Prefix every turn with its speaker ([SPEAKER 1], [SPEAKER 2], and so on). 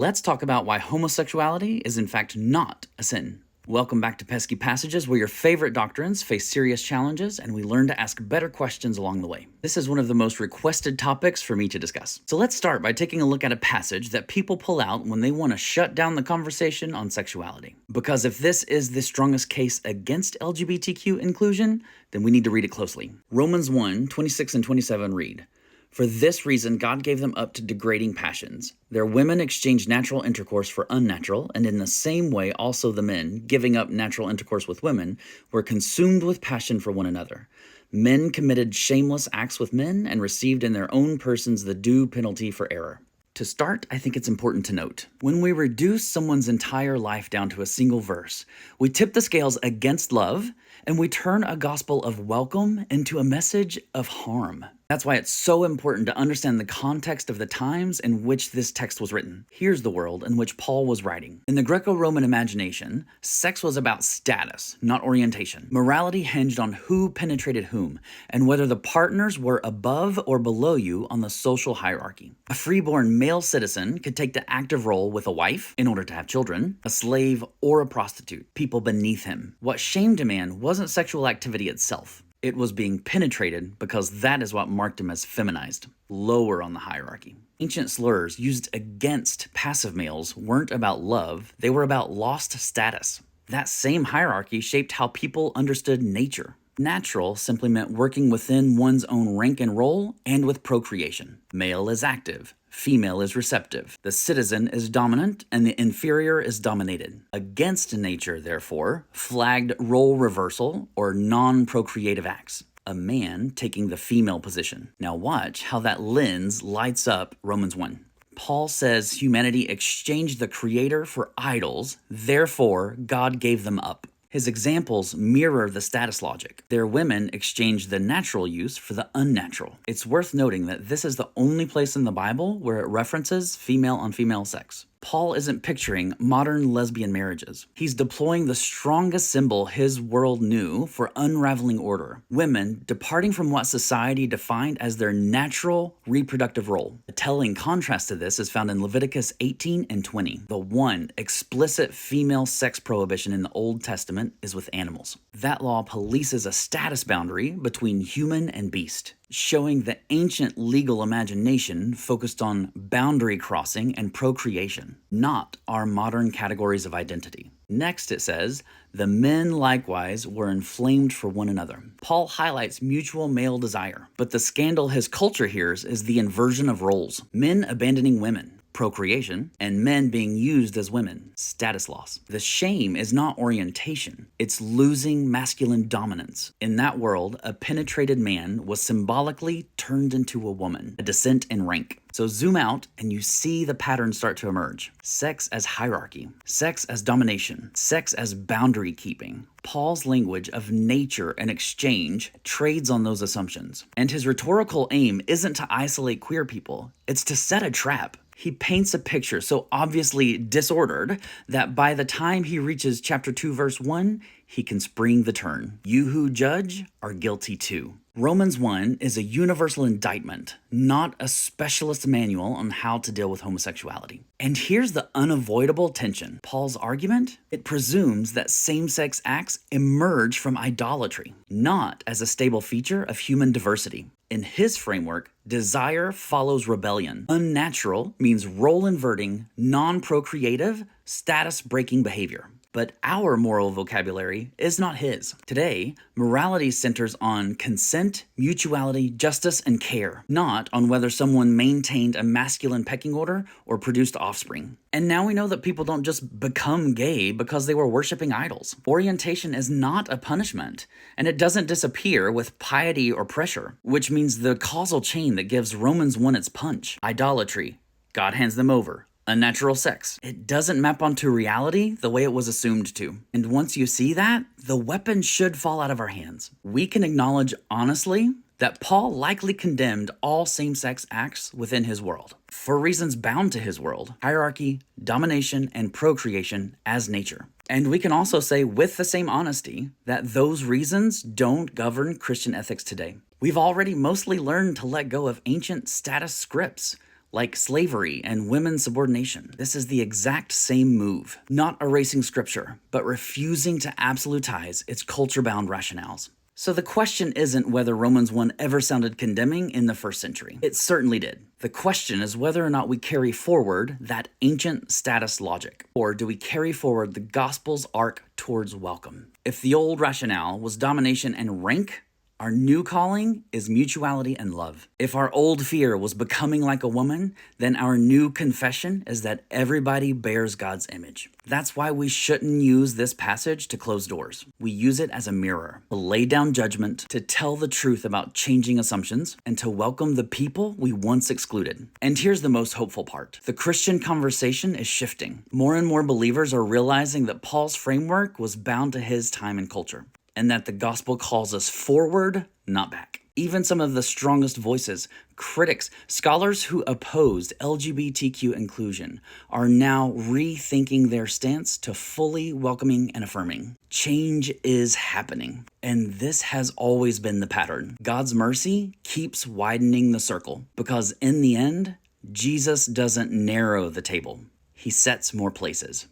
[SPEAKER 1] Let's talk about why homosexuality is in fact not a sin. Welcome back to Pesky Passages, where your favorite doctrines face serious challenges and we learn to ask better questions along the way. This is one of the most requested topics for me to discuss. So let's start by taking a look at a passage that people pull out when they want to shut down the conversation on sexuality. Because if this is the strongest case against LGBTQ inclusion, then we need to read it closely. Romans 1:26 and 27 read, "For this reason God gave them up to degrading passions. Their women exchanged natural intercourse for unnatural, and in the same way also the men, giving up natural intercourse with women, were consumed with passion for one another. Men committed shameless acts with men and received in their own persons the due penalty for error." To start, I think it's important to note, when we reduce someone's entire life down to a single verse, we tip the scales against love, and we turn a gospel of welcome into a message of harm. That's why it's so important to understand the context of the times in which this text was written. Here's the world in which Paul was writing. In the Greco-Roman imagination, sex was about status, not orientation. Morality hinged on who penetrated whom, and whether the partners were above or below you on the social hierarchy. A freeborn male citizen could take the active role with a wife in order to have children, a slave, or a prostitute, people beneath him. What shamed a man wasn't sexual activity itself. It was being penetrated because that is what marked him as feminized, lower on the hierarchy. Ancient slurs used against passive males weren't about love, they were about lost status. That same hierarchy shaped how people understood nature. Natural simply meant working within one's own rank and role and with procreation. Male is active, female is receptive. The citizen is dominant and the inferior is dominated. Against nature, therefore, flagged role reversal or non-procreative acts. A man taking the female position. Now watch how that lens lights up Romans 1. Paul says humanity exchanged the creator for idols, therefore God gave them up. His examples mirror the status logic. Their women exchanged the natural use for the unnatural. It's worth noting that this is the only place in the Bible where it references female-on-female sex. Paul isn't picturing modern lesbian marriages. He's deploying the strongest symbol his world knew for unraveling order. Women departing from what society defined as their natural reproductive role. A telling contrast to this is found in Leviticus 18 and 20. The one explicit female sex prohibition in the Old Testament is with animals. That law polices a status boundary between human and beast, showing the ancient legal imagination focused on boundary crossing and procreation, not our modern categories of identity. Next it says, the men likewise were inflamed for one another. Paul highlights mutual male desire, but the scandal his culture hears is the inversion of roles. Men abandoning women, procreation, and men being used as women, status loss. The shame is not orientation, it's losing masculine dominance. In that world, a penetrated man was symbolically turned into a woman, a descent in rank. So zoom out and you see the pattern start to emerge. Sex as hierarchy, sex as domination, sex as boundary keeping. Paul's language of nature and exchange trades on those assumptions. And his rhetorical aim isn't to isolate queer people, it's to set a trap. He paints a picture so obviously disordered that by the time he reaches chapter 2, verse 1, he can spring the turn. You who judge are guilty too. Romans 1 is a universal indictment, not a specialist manual on how to deal with homosexuality. And here's the unavoidable tension. Paul's argument? It presumes that same-sex acts emerge from idolatry, not as a stable feature of human diversity. In his framework, desire follows rebellion. Unnatural means role-inverting, non-procreative, status-breaking behavior. But our moral vocabulary is not his. Today, morality centers on consent, mutuality, justice, and care, not on whether someone maintained a masculine pecking order or produced offspring. And now we know that people don't just become gay because they were worshiping idols. Orientation is not a punishment, and it doesn't disappear with piety or pressure, which means the causal chain that gives Romans 1 its punch. Idolatry. God hands them over. Unnatural sex. It doesn't map onto reality the way it was assumed to. And once you see that, the weapon should fall out of our hands. We can acknowledge honestly that Paul likely condemned all same-sex acts within his world, for reasons bound to his world: hierarchy, domination, and procreation as nature. And we can also say with the same honesty that those reasons don't govern Christian ethics today. We've already mostly learned to let go of ancient status scripts. like slavery and women's subordination. This is the exact same move, not erasing scripture, but refusing to absolutize its culture-bound rationales. So the question isn't whether Romans 1 ever sounded condemning in the first century. It certainly did. The question is whether or not we carry forward that ancient status logic, or do we carry forward the gospel's arc towards welcome? If the old rationale was domination and rank, our new calling is mutuality and love. If our old fear was becoming like a woman, then our new confession is that everybody bears God's image. That's why we shouldn't use this passage to close doors. We use it as a mirror, to lay down judgment, to tell the truth about changing assumptions, and to welcome the people we once excluded. And here's the most hopeful part. The Christian conversation is shifting. More and more believers are realizing that Paul's framework was bound to his time and culture, and that the gospel calls us forward, not back. Even some of the strongest voices, critics, scholars who opposed LGBTQ inclusion, are now rethinking their stance to fully welcoming and affirming. Change is happening, and this has always been the pattern. God's mercy keeps widening the circle, because in the end, Jesus doesn't narrow the table. He sets more places.